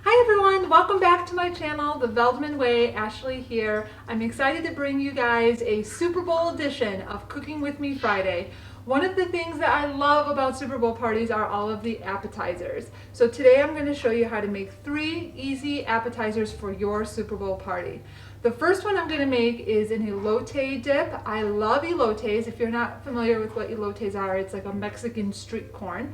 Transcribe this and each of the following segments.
Hi everyone, welcome back to my channel, The Veldman Way. Ashley here. I'm excited to bring you guys a Super Bowl edition of Cooking With Me Friday. One of the things that I love about Super Bowl parties are all of the appetizers. So today I'm going to show you how to make 3 easy appetizers for your Super Bowl party. The first one I'm going to make is an elote dip. I love elotes. If you're not familiar with what elotes are, it's like a Mexican street corn.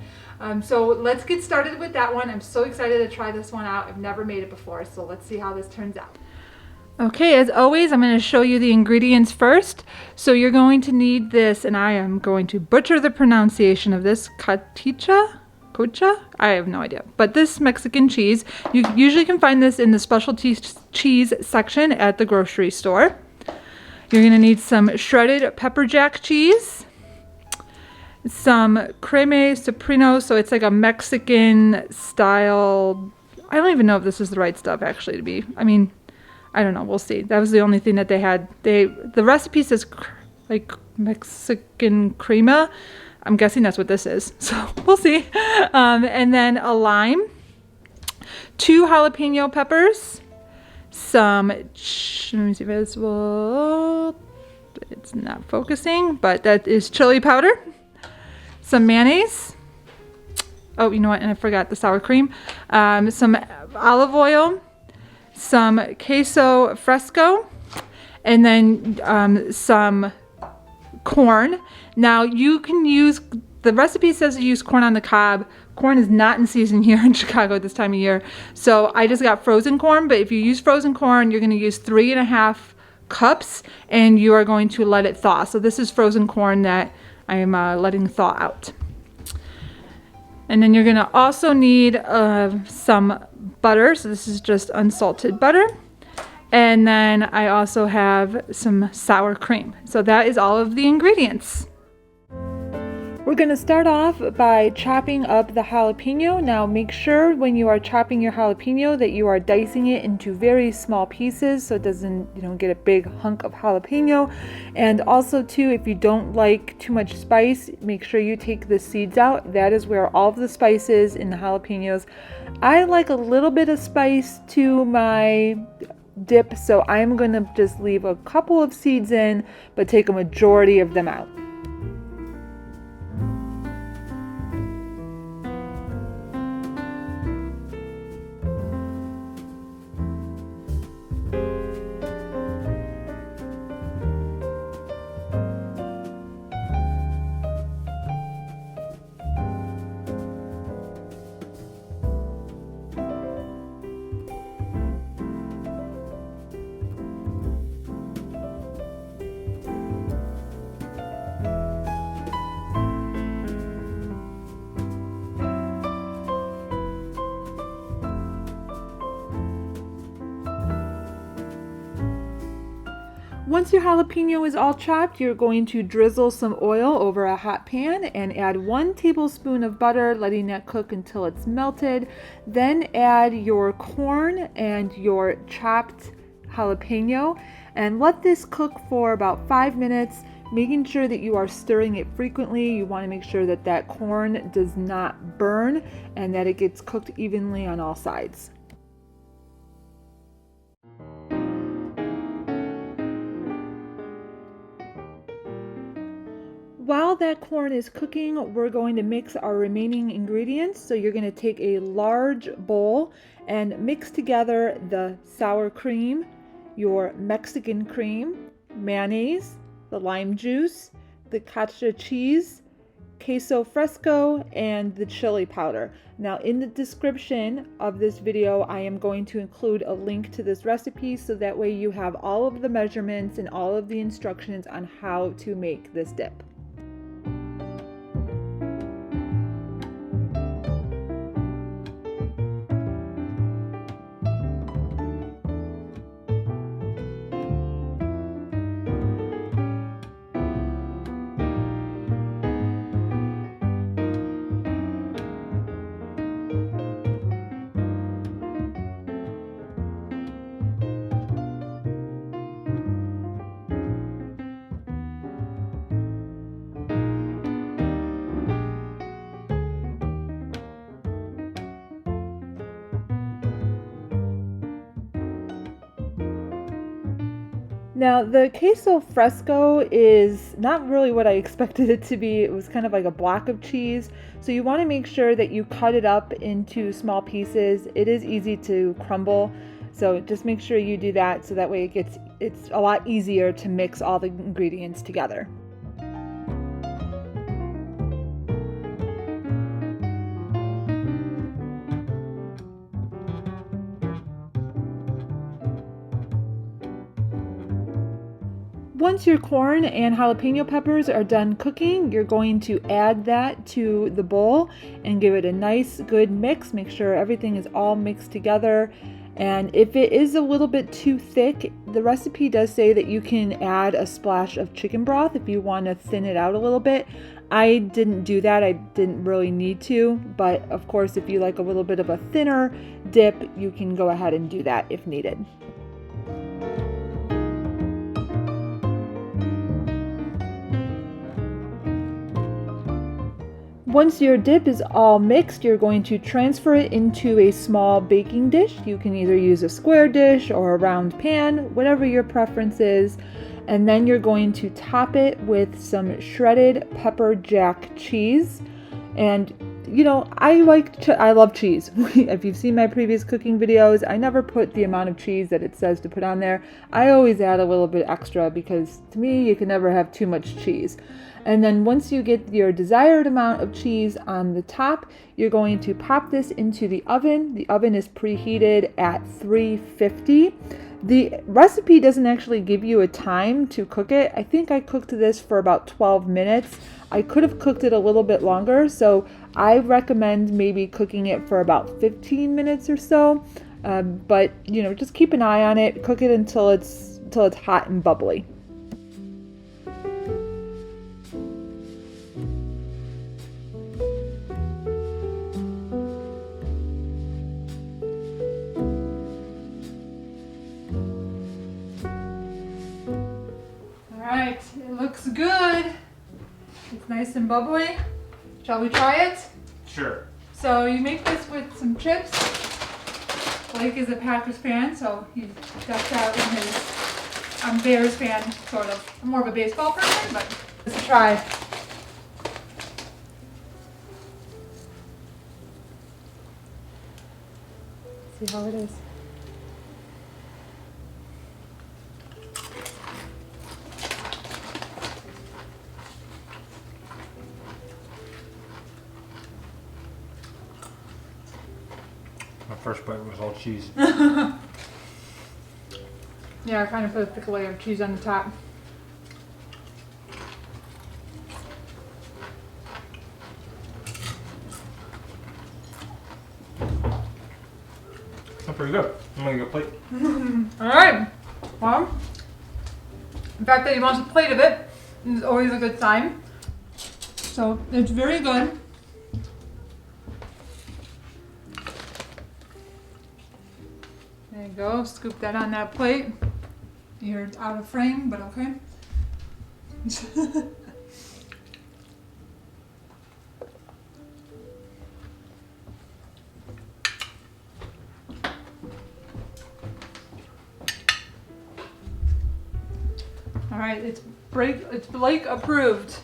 So let's get started with that one. I'm so excited to try this one out. I've never made it before, so let's see how this turns out. Okay, as always, I'm going to show you the ingredients first. So you're going to need this, and I am going to butcher the pronunciation of this, cocha? I have no idea. But this Mexican cheese, you usually can find this in the specialty cheese section at the grocery store. You're going to need some shredded pepper jack cheese, some creme soprano, so it's like a Mexican style. I don't even know if this is the right stuff actually to be. I don't know, we'll see. That was the only thing that they had. The recipe says like Mexican crema. I'm guessing that's what this is, so we'll see. And then a lime, 2 jalapeno peppers, some, let me see if it's, well, it's not focusing, but that is chili powder, some mayonnaise. Oh, you know what, and I forgot the sour cream. Some olive oil, some queso fresco, and then some corn. Now you can use, the recipe says to use corn on the cob. Corn is not in season here in Chicago at this time of year. So I just got frozen corn, but if you use frozen corn, you're going to use 3.5 cups and you are going to let it thaw. So this is frozen corn that I am letting thaw out. And then you're going to also need some butter. So this is just unsalted butter. And then I also have some sour cream. So that is all of the ingredients. We're going to start off by chopping up the jalapeno. Now make sure when you are chopping your jalapeno that you are dicing it into very small pieces so it doesn't, get a big hunk of jalapeno. And also too, if you don't like too much spice, make sure you take the seeds out. That is where all of the spice is in the jalapenos. I like a little bit of spice to my dip, so I'm going to just leave a couple of seeds in, but take a majority of them out. Once your jalapeno is all chopped, you're going to drizzle some oil over a hot pan and add 1 tablespoon of butter, letting that cook until it's melted. Then add your corn and your chopped jalapeno and let this cook for about 5 minutes, making sure that you are stirring it frequently. You want to make sure that that corn does not burn and that it gets cooked evenly on all sides. While that corn is cooking, we're going to mix our remaining ingredients. So you're going to take a large bowl and mix together the sour cream, your Mexican cream, mayonnaise, the lime juice, the cottage cheese, queso fresco, and the chili powder. Now in the description of this video, I am going to include a link to this recipe so that way you have all of the measurements and all of the instructions on how to make this dip. Now, the queso fresco is not really what I expected it to be. It was kind of like a block of cheese. So you want to make sure that you cut it up into small pieces. It is easy to crumble. So just make sure you do that so that way it's a lot easier to mix all the ingredients together. Once your corn and jalapeno peppers are done cooking, you're going to add that to the bowl and give it a nice good mix. Make sure everything is all mixed together. And if it is a little bit too thick, the recipe does say that you can add a splash of chicken broth if you want to thin it out a little bit. I didn't do that. I didn't really need to, but of course, if you like a little bit of a thinner dip, you can go ahead and do that if needed. Once your dip is all mixed, you're going to transfer it into a small baking dish. You can either use a square dish or a round pan, whatever your preference is. And then you're going to top it with some shredded pepper jack cheese. And you know, I love cheese. If you've seen my previous cooking videos, I never put the amount of cheese that it says to put on there. I always add a little bit extra because to me, you can never have too much cheese. And then once you get your desired amount of cheese on the top, you're going to pop this into the oven. The oven is preheated at 350. The recipe doesn't actually give you a time to cook it. I think I cooked this for about 12 minutes. I could have cooked it a little bit longer, so I recommend maybe cooking it for about 15 minutes or so. But you know, just keep an eye on it. Cook it until it's hot and bubbly. Alright, it looks good. It's nice and bubbly. Shall we try it? Sure. So you make this with some chips. Blake is a Packers fan, so he decked out in his Bears fan, sort of. I'm more of a baseball person, but let's try. See how it is. My first bite was all cheese. Yeah, I kind of put a thick layer of cheese on the top. That's pretty good. I'm gonna get a plate. Alright. Well, the fact that he wants a plate of it is always a good sign. So it's very good. There you go. Scoop that on that plate. Here it's out of frame, but okay. All right, it's Blake approved,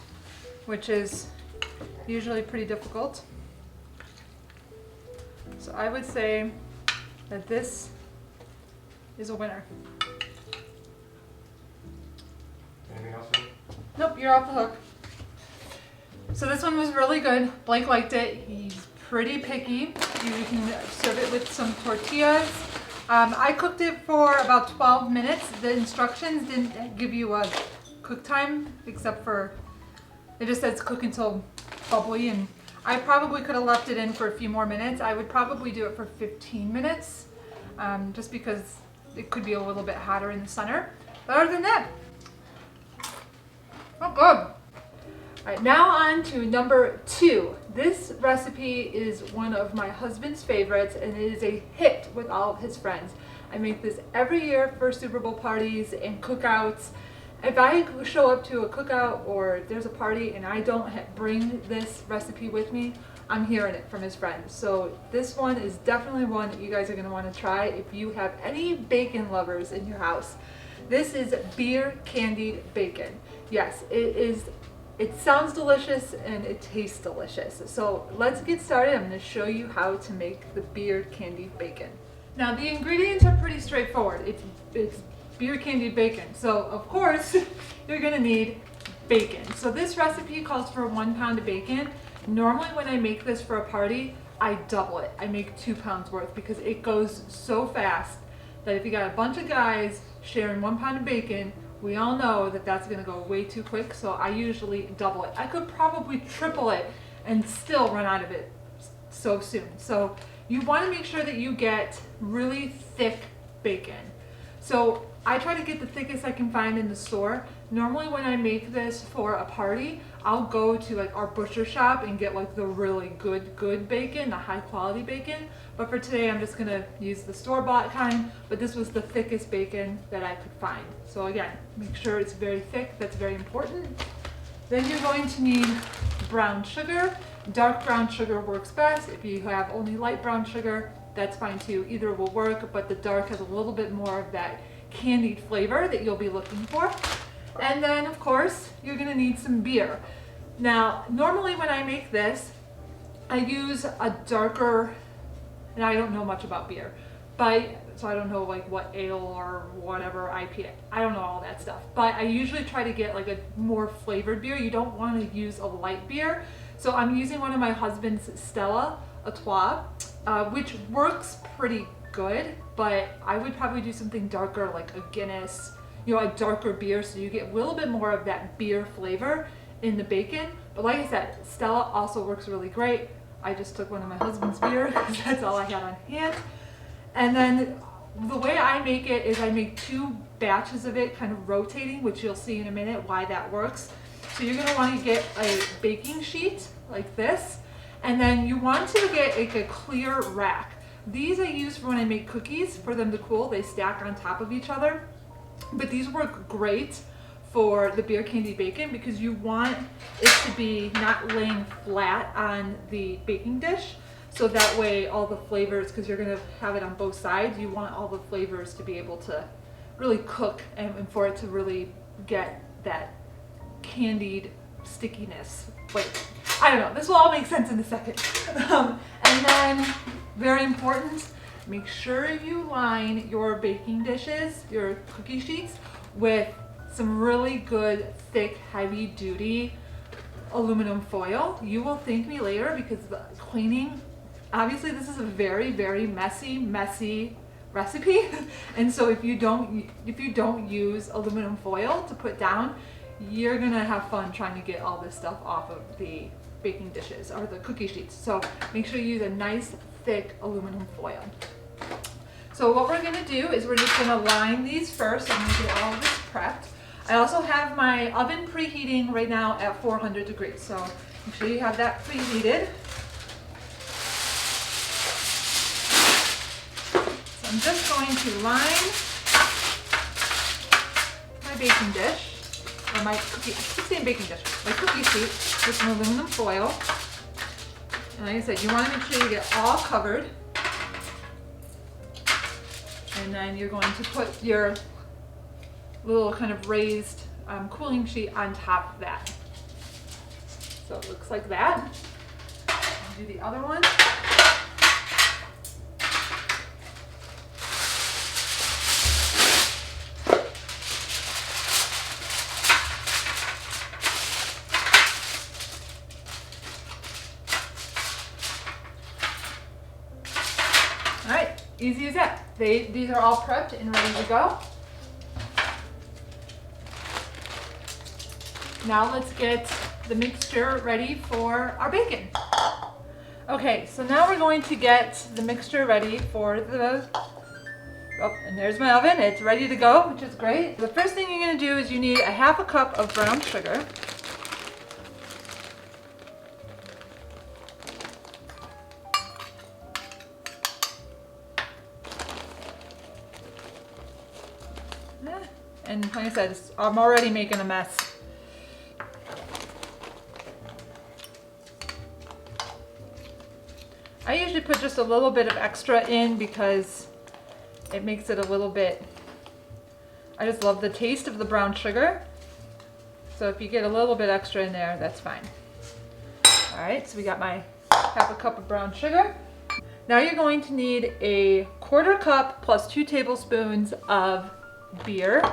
which is usually pretty difficult. So I would say that this is a winner. Anything else? Nope, you're off the hook. So this one was really good. Blake liked it. He's pretty picky. You can serve it with some tortillas. I cooked it for about 12 minutes. The instructions didn't give you a cook time, except for, it just says cook until bubbly, and I probably could have left it in for a few more minutes. I would probably do it for 15 minutes, just because it could be a little bit hotter in the center. But other than that, oh, good. All right, now on to number 2. This recipe is one of my husband's favorites, and it is a hit with all of his friends. I make this every year for Super Bowl parties and cookouts. If I show up to a cookout or there's a party and I don't bring this recipe with me, I'm hearing it from his friends. So this one is definitely one that you guys are going to want to try if you have any bacon lovers in your house. This is beer candied bacon. Yes, it is. It sounds delicious and it tastes delicious. So let's get started. I'm going to show you how to make the beer candied bacon. Now the ingredients are pretty straightforward. It's beer candied bacon. So of course you're going to need bacon. So this recipe calls for 1 pound of bacon. Normally when I make this for a party, I double it. I make 2 pounds worth because it goes so fast that if you got a bunch of guys sharing 1 pound of bacon, we all know that that's gonna go way too quick, so I usually double it. I could probably triple it and still run out of it so soon. So you wanna make sure that you get really thick bacon. So I try to get the thickest I can find in the store. Normally when I make this for a party, I'll go to like our butcher shop and get like the really good bacon, the high quality bacon. But for today, I'm just gonna use the store-bought kind, but this was the thickest bacon that I could find. So again, make sure it's very thick, that's very important. Then you're going to need brown sugar. Dark brown sugar works best. If you have only light brown sugar, that's fine too. Either will work, but the dark has a little bit more of that candied flavor that you'll be looking for. And then of course, you're gonna need some beer. Now, normally when I make this, I use a darker, and I don't know much about beer, so I don't know like what ale or whatever IPA, I don't know all that stuff. But I usually try to get like a more flavored beer. You don't want to use a light beer. So I'm using one of my husband's Stella Artois, which works pretty good, but I would probably do something darker like a Guinness, a darker beer, so you get a little bit more of that beer flavor in the bacon. But like I said, Stella also works really great. I just took one of my husband's beer because that's all I had on hand. And then the way I make it is I make 2 batches of it kind of rotating, which you'll see in a minute why that works. So you're gonna want to get a baking sheet like this, and then you want to get like a clear rack. These I use for when I make cookies for them to cool. They stack on top of each other, but these work great for the beer candied bacon because you want it to be not laying flat on the baking dish. So that way all the flavors, because you're gonna have it on both sides, you want all the flavors to be able to really cook and for it to really get that candied stickiness. Wait, I don't know, this will all make sense in a second. And then, very important, make sure you line your baking dishes, your cookie sheets, with some really good, thick, heavy-duty aluminum foil. You will thank me later because the cleaning, obviously this is a very, very messy recipe. And so if you don't use aluminum foil to put down, you're gonna have fun trying to get all this stuff off of the baking dishes or the cookie sheets. So make sure you use a nice, thick aluminum foil. So what we're gonna do is we're just gonna line these first. I'm gonna get all of this prepped. I also have my oven preheating right now at 400 degrees. So make sure you have that preheated. So I'm just going to line my baking dish, or my cookie, I keep saying baking dish, my cookie sheet with some aluminum foil. And like I said, you want to make sure you get all covered. And then you're going to put your little kind of raised cooling sheet on top of that. So it looks like that. I'll do the other one. All right, easy as that. These are all prepped and ready to go. Now let's get the mixture ready for our bacon. Okay, so now we're going to get the mixture ready for and there's my oven. It's ready to go, which is great. The first thing you're gonna do is you need a 1/2 cup of brown sugar. And like I said, I'm already making a mess. I usually put just a little bit of extra in because it makes it a little bit I just love the taste of the brown sugar. So if you get a little bit extra in there, that's fine. All right, so we got my half a cup of brown sugar. Now you're going to need a 1/4 cup plus 2 tablespoons of beer. All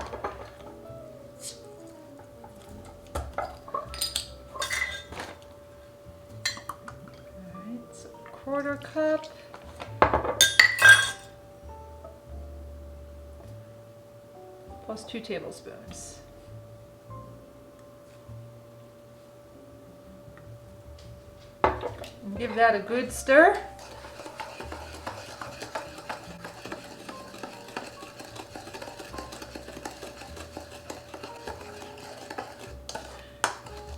right, so 1/4 cup. Plus 2 tablespoons. And give that a good stir.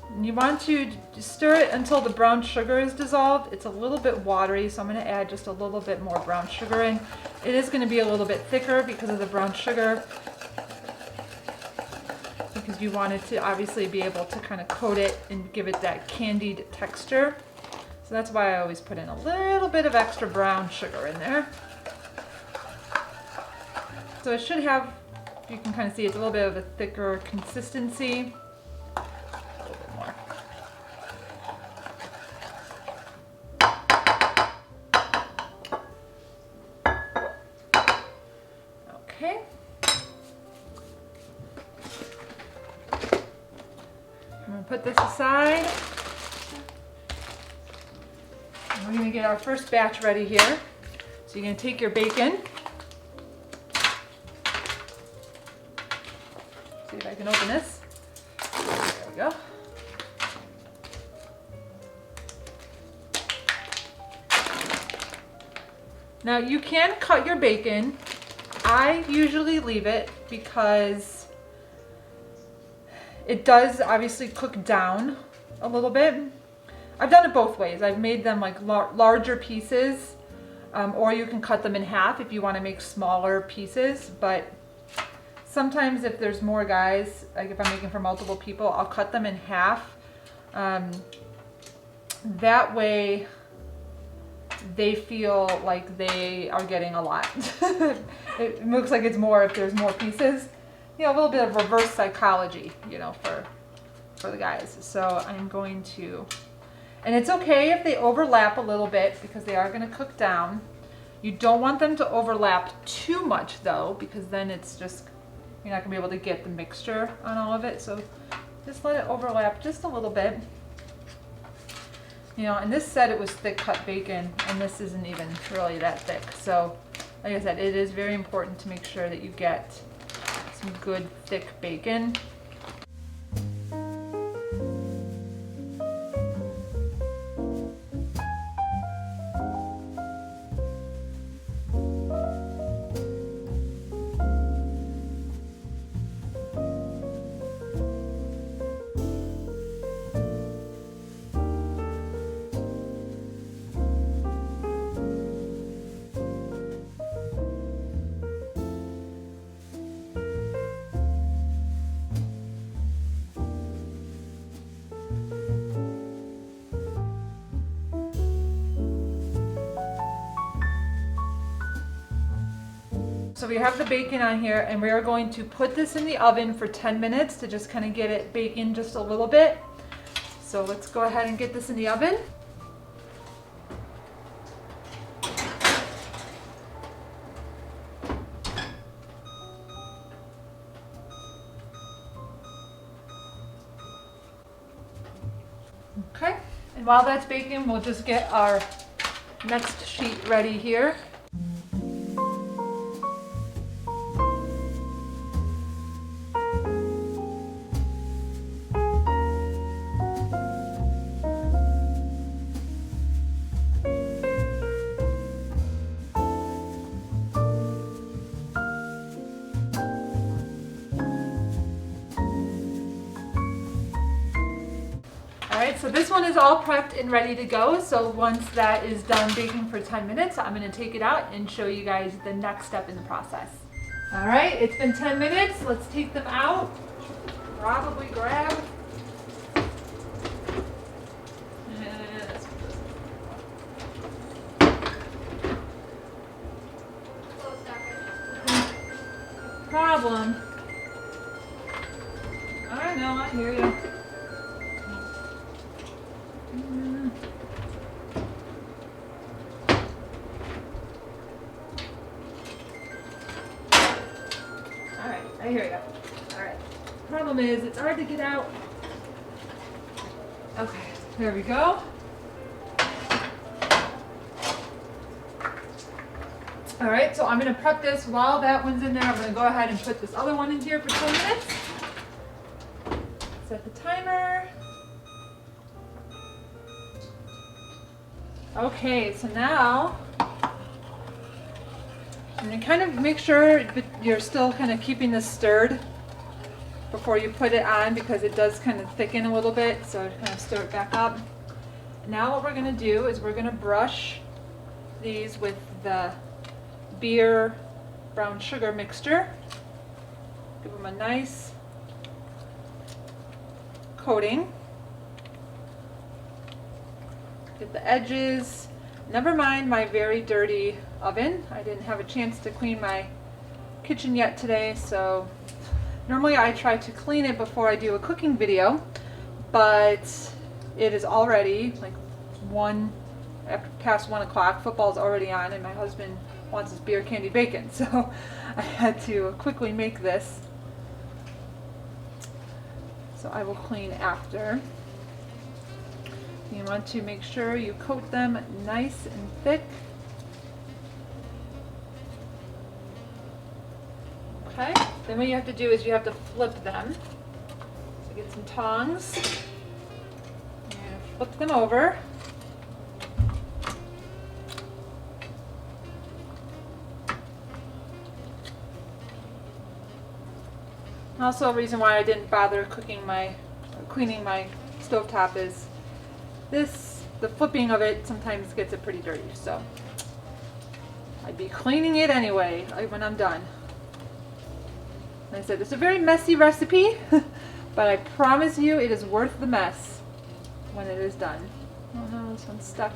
And you want to stir it until the brown sugar is dissolved. It's a little bit watery, so I'm going to add just a little bit more brown sugar in. It is going to be a little bit thicker because of the brown sugar, because you want it to obviously be able to kind of coat it and give it that candied texture. So that's why I always put in a little bit of extra brown sugar in there. So it should have, you can kind of see it's a little bit of a thicker consistency. A little bit more. Okay. I'm going to put this aside. And we're going to get our first batch ready here. So you're going to take your bacon. See if I can open this. There we go. Now you can cut your bacon. I usually leave it because it does obviously cook down a little bit. I've done it both ways. I've made them like larger pieces, or you can cut them in half if you want to make smaller pieces. But sometimes if there's more guys, like if I'm making for multiple people, I'll cut them in half. That way they feel like they are getting a lot. It looks like it's more if there's more pieces. You know, a little bit of reverse psychology, you know, for the guys. So I'm going to, and it's okay if they overlap a little bit because they are going to cook down. You don't want them to overlap too much though, because then it's just, you're not going to be able to get the mixture on all of it. So just let it overlap just a little bit. You know, and this said it was thick cut bacon, and this isn't even really that thick. So, like I said, it is very important to make sure that you get some good thick bacon. So we have the bacon on here, and we are going to put this in the oven for 10 minutes to just kind of get it baking just a little bit. So let's go ahead and get this in the oven. Okay, and while that's baking, we'll just get our next sheet ready here. Alright, so this one is all prepped and ready to go. So once that is done baking for 10 minutes, I'm going to take it out and show you guys the next step in the process. Alright, it's been 10 minutes. Let's take them out. Probably grab. Problem Yeah, no, I hear you. All right, I hear you. All right. Problem is, it's hard to get out. Okay, there we go. All right, so I'm gonna prep this while that one's in there. I'm gonna go ahead and put this other one in here for 10 minutes. Set the timer. Okay, so now I'm gonna kind of make sure that you're still kind of keeping this stirred before you put it on, because it does kind of thicken a little bit, so kind of stir it back up. Now what we're gonna do is we're gonna brush these with the beer brown sugar mixture. Give them a nice coating. Get the edges. Never mind my very dirty oven. I didn't have a chance to clean my kitchen yet today, so normally I try to clean it before I do a cooking video, but it is already like past 1 o'clock. Football's already on, and my husband wants his beer candied bacon, so I had to quickly make this. So I will clean after. You want to make sure you coat them nice and thick. Okay, then what you have to do is you have to flip them. So get some tongs and flip them over. Also, a reason why I didn't bother cleaning my stovetop is the flipping of it sometimes gets it pretty dirty, so I'd be cleaning it anyway when I'm done. Like I said, it's a very messy recipe, but I promise you it is worth the mess when it is done. Oh no, this one's stuck.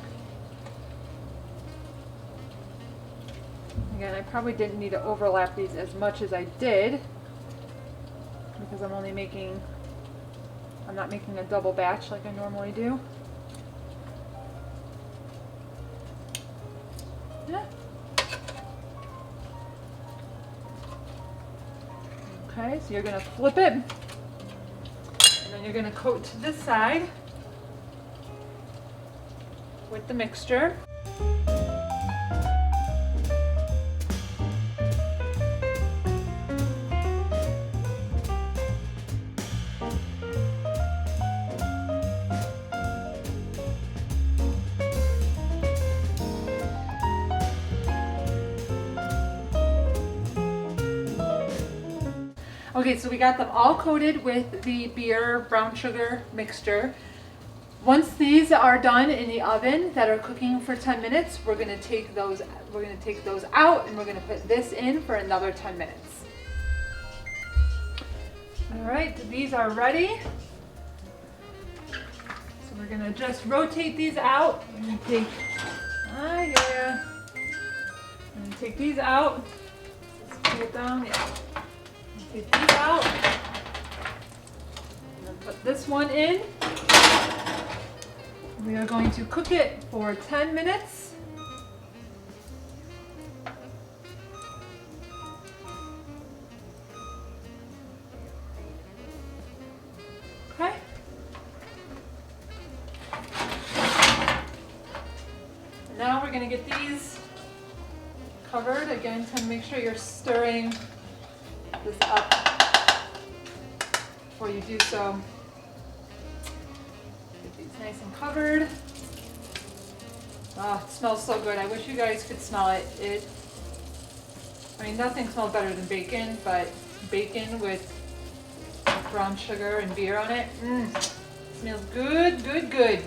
Again, I probably didn't need to overlap these as much as I did, because I'm not making a double batch like I normally do. Yeah. Okay, so you're gonna flip it, and then you're gonna coat to this side with the mixture. Okay, so we got them all coated with the beer brown sugar mixture. Once these are done in the oven that are cooking for 10 minutes, we're going to take those out, and we're going to put this in for another 10 minutes. All right, these are ready. So we're going to just rotate these out. I'm going to take these out. Just pull it down. Yeah. Take these out, and then put this one in. We are going to cook it for 10 minutes. Okay. Now we're going to get these covered. Again, to make sure you're stirring this up before you do so. Get these nice and covered. Oh, it smells so good. I wish you guys could smell it. I mean, nothing smells better than bacon, but bacon with brown sugar and beer on it, smells good, good, good.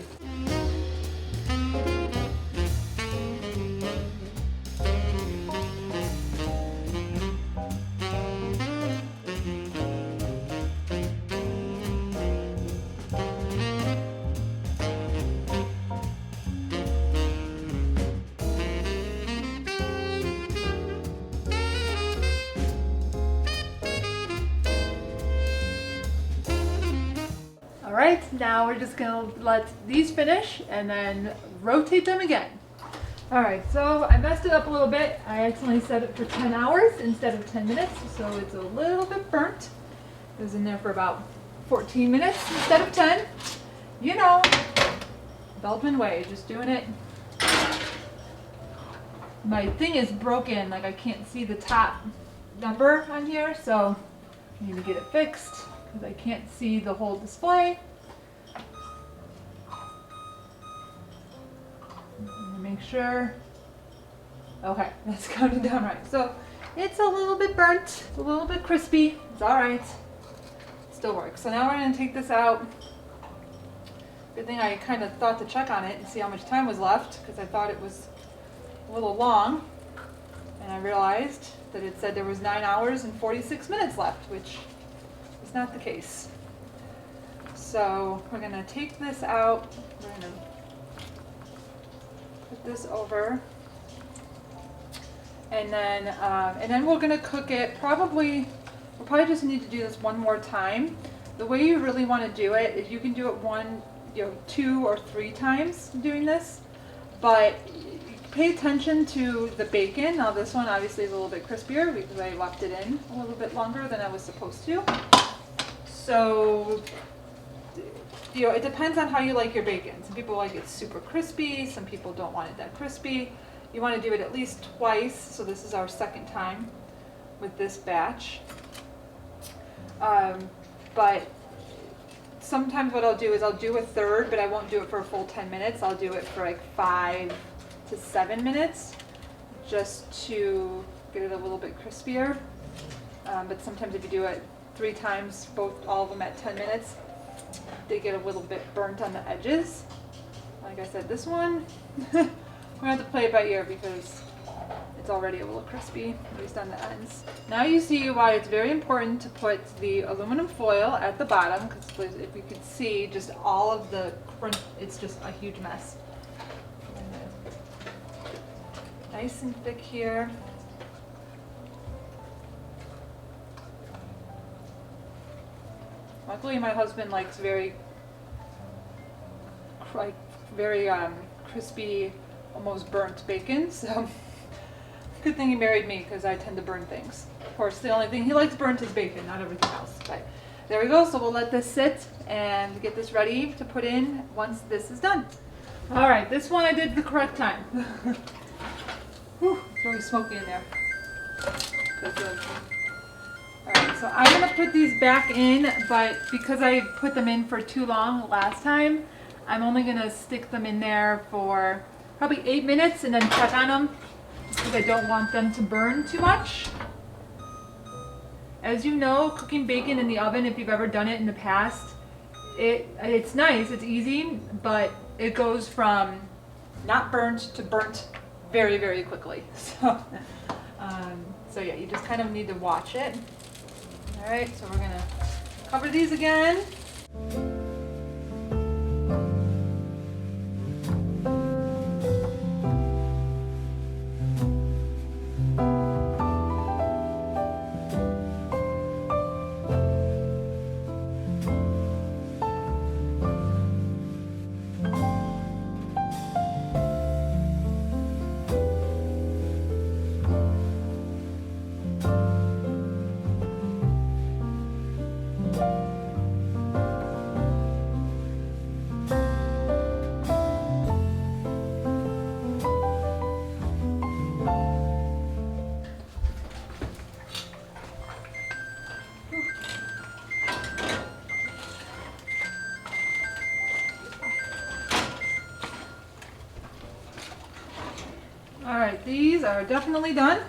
right, now we're just gonna let these finish and then rotate them again. All right, so I messed it up a little bit. I accidentally set it for 10 hours instead of 10 minutes, so it's a little bit burnt. It was in there for about 14 minutes instead of 10. You know, Belgian way, just doing it. My thing is broken, like I can't see the top number on here, so I need to get it fixed because I can't see the whole display. Make sure. Okay, that's counting down right. So it's a little bit burnt, a little bit crispy. It's all right. Still works. So now we're going to take this out. Good thing I kind of thought to check on it and see how much time was left because I thought it was a little long. And I realized that it said there was 9 hours and 46 minutes left, which is not the case. So we're going to take this out. We're going to put this over, and then we're gonna cook it. We'll probably just need to do this one more time. The way you really want to do it is you can do it 2 or 3 times doing this, but pay attention to the bacon. Now this one obviously is a little bit crispier because I left it in a little bit longer than I was supposed to. So it depends on how you like your bacon. Some people like it super crispy, some people don't want it that crispy. You want to do it at least twice, so this is our second time with this batch. But sometimes what I'll do is I'll do a third, but I won't do it for a full 10 minutes. I'll do it for like 5 to 7 minutes just to get it a little bit crispier. But sometimes if you do it 3 times, all of them at 10 minutes, they get a little bit burnt on the edges. Like I said, this one, we're gonna have to play it by ear because it's already a little crispy, at least on the ends. Now you see why it's very important to put the aluminum foil at the bottom, because if you can see, just all of the crunch, it's just a huge mess. Nice and thick here. Luckily, my husband likes very crispy, almost burnt bacon. So, good thing he married me because I tend to burn things. Of course, the only thing he likes burnt is bacon, not everything else. But there we go. So we'll let this sit and get this ready to put in once this is done. All right, this one I did the correct time. Whew, it's really smoky in there. Alright, so I'm going to put these back in, but because I put them in for too long last time, I'm only going to stick them in there for probably 8 minutes and then check on them because I don't want them to burn too much. As you know, cooking bacon in the oven, if you've ever done it in the past, it's nice, it's easy, but it goes from not burnt to burnt very, very quickly. So yeah, you just kind of need to watch it. All right, so we're gonna cover these again. All right, these are definitely done.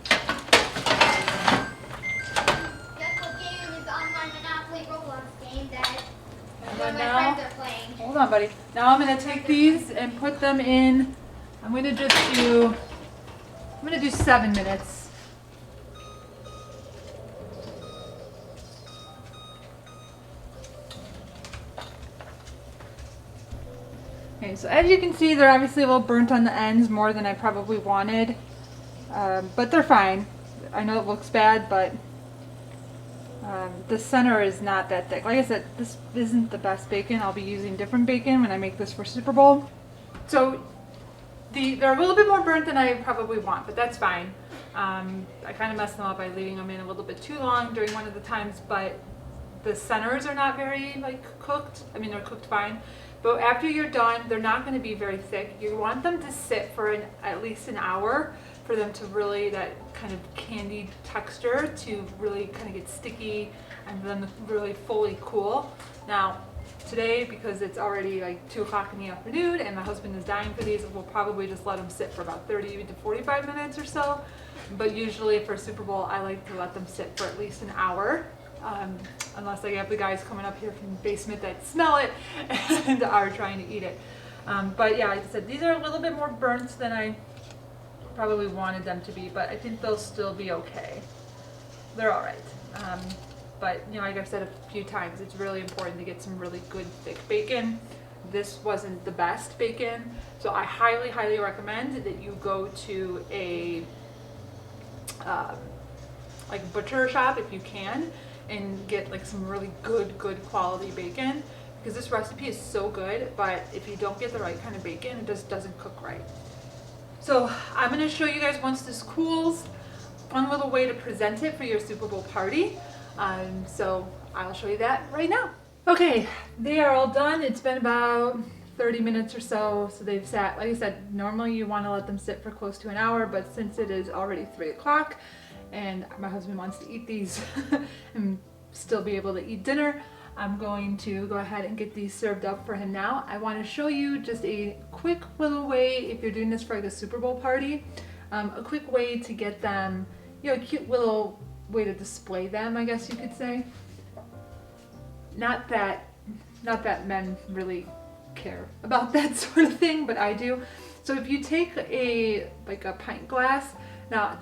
Guess what game is on my Monopoly Roblox game that one of my friends are playing? Hold on, buddy. Now I'm going to take these and put them in. I'm going to do 7 minutes. Okay, so as you can see, they're obviously a little burnt on the ends more than I probably wanted, but they're fine. I know it looks bad, but The center is not that thick. Like I said, this isn't the best bacon. I'll be using different bacon when I make this for Super Bowl. So they're a little bit more burnt than I probably want, but that's fine. I kind of messed them up by leaving them in a little bit too long during one of the times, but the centers are not very like cooked. I mean, they're cooked fine, but after you're done, they're not going to be very thick. You want them to sit for at least an hour for them to really, that kind of candied texture to really kind of get sticky and then really fully cool. Now, today, because it's already like 2 o'clock in the afternoon and my husband is dying for these, we'll probably just let them sit for about 30 to 45 minutes or so. But usually for Super Bowl, I like to let them sit for at least an hour. Unless I have the guys coming up here from the basement that smell it and are trying to eat it. But yeah, like I said, these are a little bit more burnt than I probably wanted them to be, but I think they'll still be okay. They're all right. But you know, like I've said a few times, it's really important to get some really good thick bacon. This wasn't the best bacon, so I highly, highly recommend that you go to a like butcher shop if you can and get like some really good quality bacon, because this recipe is so good, but if you don't get the right kind of bacon, it just doesn't cook right. So I'm going to show you guys once this cools, one little way to present it for your Super Bowl party. So I'll show you that right now. Okay, they are all done. It's been about 30 minutes or so. So they've sat, like I said, normally you want to let them sit for close to an hour, but since it is already 3 o'clock and my husband wants to eat these and still be able to eat dinner, I'm going to go ahead and get these served up for him now. I want to show you just a quick little way, if you're doing this for like a Super Bowl party, a quick way to get them, you know, a cute little way to display them, I guess you could say. Not that men really care about that sort of thing, but I do. So if you take a pint glass, now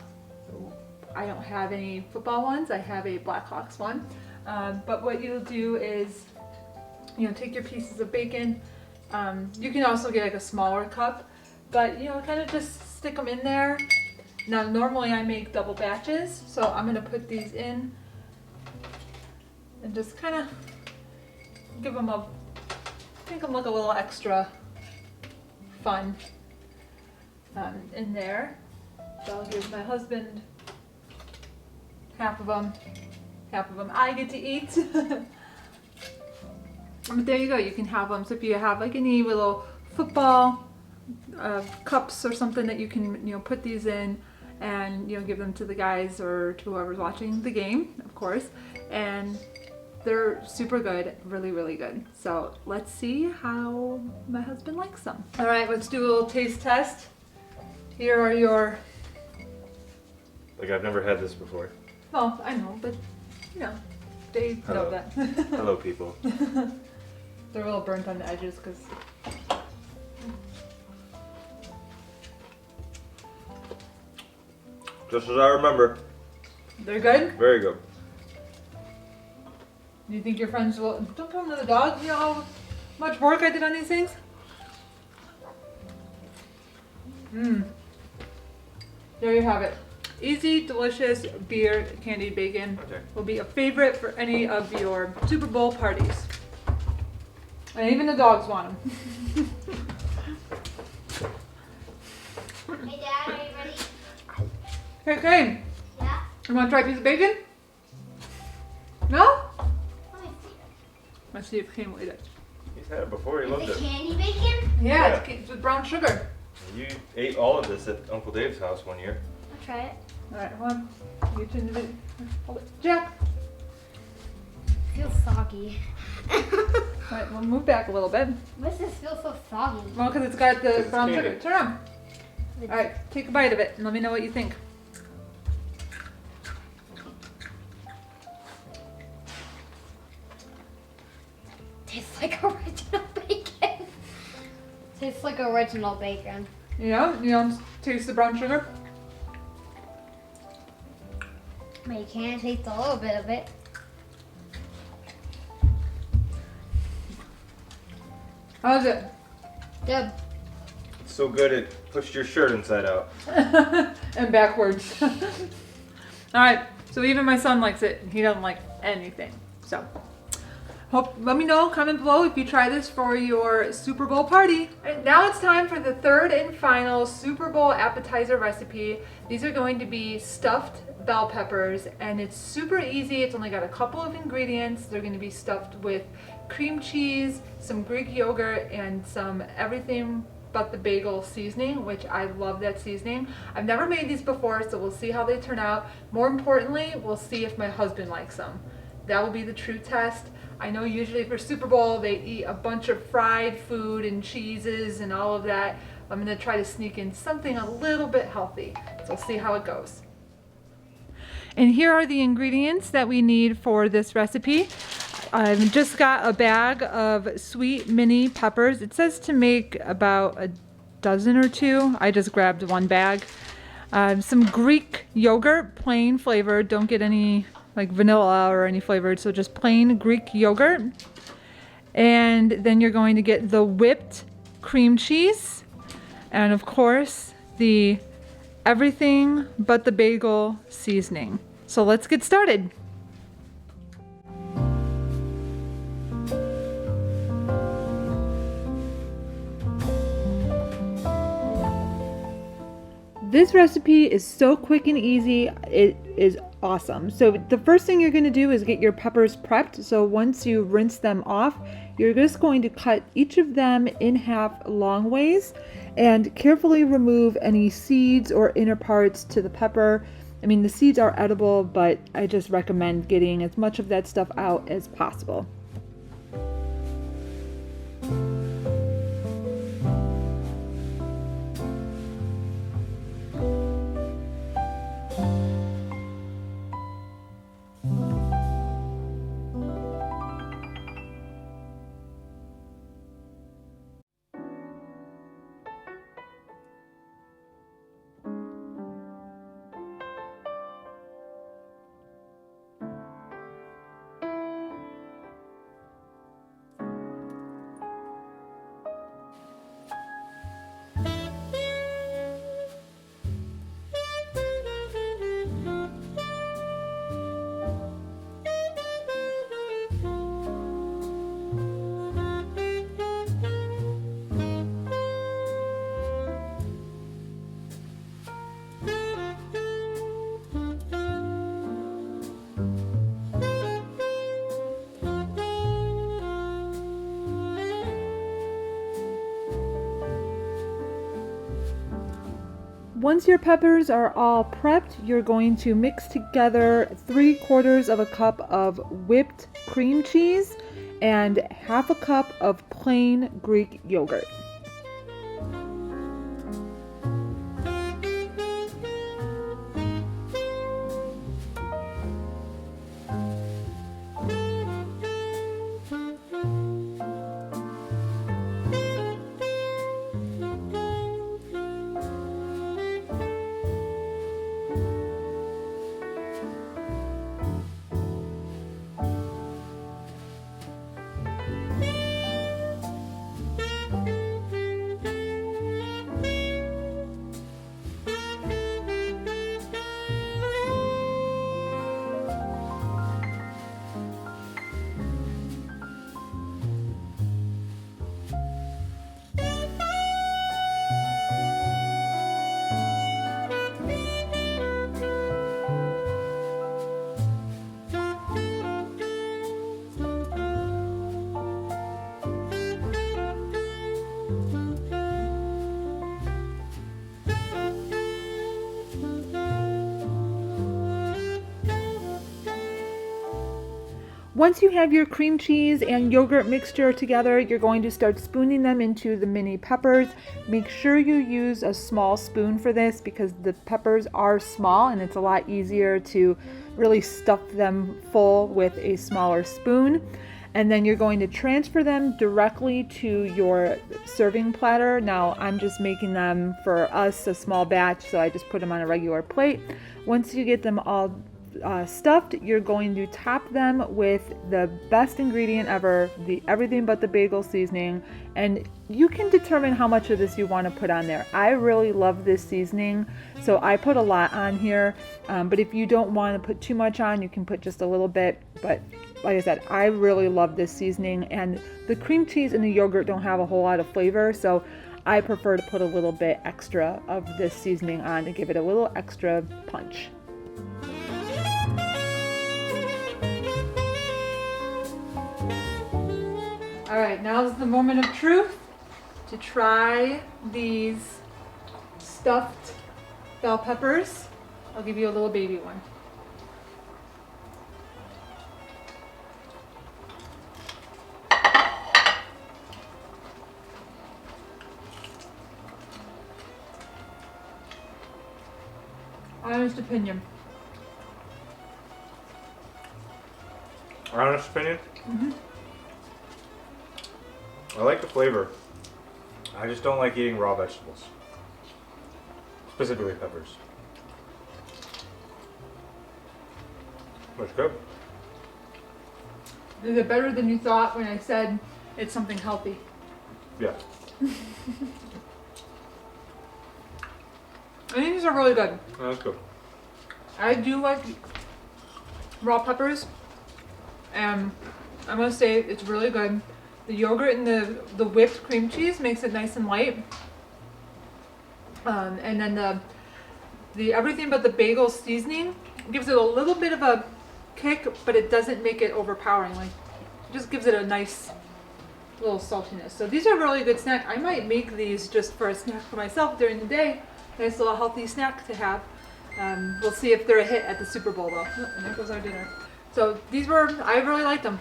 I don't have any football ones, I have a Blackhawks one. But what you'll do is, you know, take your pieces of bacon. You can also get like a smaller cup, but you know, kind of just stick them in there. Now, normally I make double batches, so I'm gonna put these in and just kind of give them make them look a little extra fun in there. So I'll give my husband half of them I get to eat. But there you go, you can have them. So if you have like any little football cups or something that you can, you know, put these in and, you know, give them to the guys or to whoever's watching the game, of course. And they're super good, really good. So let's see how my husband likes them. All right, let's do a little taste test. Here are your... Like, I've never had this before. Well, I know, but you know, they know Hello. that. Hello, people. They're a little burnt on the edges because... Just as I remember. They're good? Very good. Do you think your friends will... Don't come to the dog, you know how much work I did on these things? There you have it. Easy, delicious beer candied bacon Okay. will be a favorite for any of your Super Bowl parties. And even the dogs want them. Hey Dad, are you ready? Hey, Kane, Yeah? you want to try a piece of bacon? No? Let me see. Let's see if Kane will eat it. He's had it before. He Is loved it it. candy bacon? Yeah, it's with brown sugar. You ate all of this at Uncle Dave's house one year. I'll try it. All right, hold on. You turn the video. Hold it. Jack. Feels soggy. All right, we'll move back a little bit. Why does this feel so soggy? Well, because it's got the It's brown candy. sugar. Turn on. All right, take a bite of it and let me know what you think. Tastes like original bacon. Tastes like original bacon. Yeah, you don't taste the brown sugar? But you can taste a little bit of it. How's it? Good. It's so good it pushed your shirt inside out. And backwards. All right, so even my son likes it, and he doesn't like anything. So let me know, comment below if you try this for your Super Bowl party. And now it's time for the third and final Super Bowl appetizer recipe. These are going to be stuffed bell peppers, and it's super easy. It's only got a couple of ingredients. They're going to be stuffed with cream cheese, some Greek yogurt, and some everything but the bagel seasoning, which I love that seasoning. I've never made these before, so we'll see how they turn out. More importantly, we'll see if my husband likes them. That will be the true test. I know usually for Super Bowl they eat a bunch of fried food and cheeses and all of that. I'm gonna try to sneak in something a little bit healthy. So we'll see how it goes. And here are the ingredients that we need for this recipe. I've just got a bag of sweet mini peppers. It says to make about a dozen or two. I just grabbed one bag. Some Greek yogurt, plain flavored. Don't get any like vanilla or any flavored, so just plain Greek yogurt. And then you're going to get the whipped cream cheese, and of course the everything but the bagel seasoning. So let's get started. This recipe is so quick and easy, it is awesome. So the first thing you're going to do is get your peppers prepped. So once you rinse them off, you're just going to cut each of them in half long ways and carefully remove any seeds or inner parts to the pepper. I mean, the seeds are edible, but I just recommend getting as much of that stuff out as possible. Once your peppers are all prepped, you're going to mix together 3/4 of a cup of whipped cream cheese and half a cup of plain Greek yogurt. Once you have your cream cheese and yogurt mixture together, you're going to start spooning them into the mini peppers. Make sure you use a small spoon for this because the peppers are small and it's a lot easier to really stuff them full with a smaller spoon. And then you're going to transfer them directly to your serving platter. Now I'm just making them for us a small batch, so I just put them on a regular plate. Once you get them all stuffed, you're going to top them with the best ingredient ever, the everything but the bagel seasoning, and you can determine how much of this you want to put on there. I really love this seasoning, so I put a lot on here, but if you don't want to put too much on, you can put just a little bit. But like I said, I really love this seasoning, and the cream cheese and the yogurt don't have a whole lot of flavor, so I prefer to put a little bit extra of this seasoning on to give it a little extra punch. All right, now is the moment of truth to try these stuffed bell peppers. I'll give you a little baby one. Honest opinion. Honest opinion? Mm-hmm. I like the flavor. I just don't like eating raw vegetables. Specifically peppers. Looks good. Is it better than you thought when I said it's something healthy? Yeah. I think these are really good. That's good. I do like raw peppers, and I must say it's really good. The yogurt and the whipped cream cheese makes it nice and light. And then the everything but the bagel seasoning gives it a little bit of a kick, but it doesn't make it overpowering. Like, it just gives it a nice little saltiness. So these are a really good snack. I might make these just for a snack for myself during the day. Nice little healthy snack to have. We'll see if they're a hit at the Super Bowl though. Oh, and there goes our dinner. So these were, I really like them.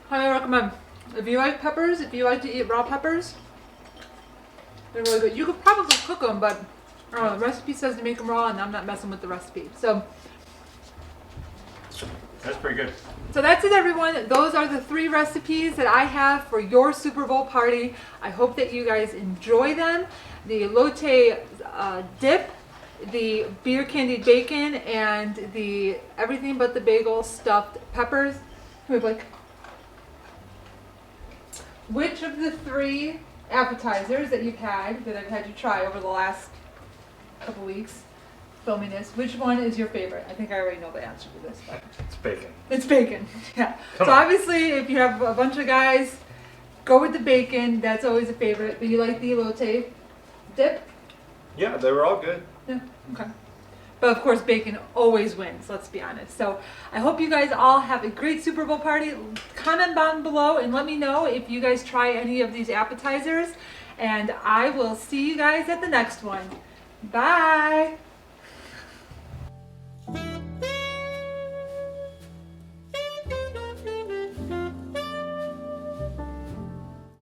Highly recommend. If you like peppers, if you like to eat raw peppers, they're really good. You could probably cook them, but the recipe says to make them raw, and I'm not messing with the recipe. So That's pretty good. So that's it, everyone. Those are the 3 recipes that I have for your Super Bowl party. I hope that you guys enjoy them. The elote dip, the beer candied bacon, and the everything but the bagel stuffed peppers. Wait, Blake. Which of the 3 appetizers that you've had, that I've had you try over the last couple weeks filming this, which one is your favorite? I think I already know the answer to this, but It's bacon. it's bacon. Yeah. Come So on. obviously, if you have a bunch of guys, go with the bacon. That's always a favorite. But you like the elote dip? Yeah, they were all good. Yeah. Okay. But of course, bacon always wins. Let's be honest. So I hope you guys all have a great Super Bowl party. Comment down below and let me know if you guys try any of these appetizers. And I will see you guys at the next one. Bye.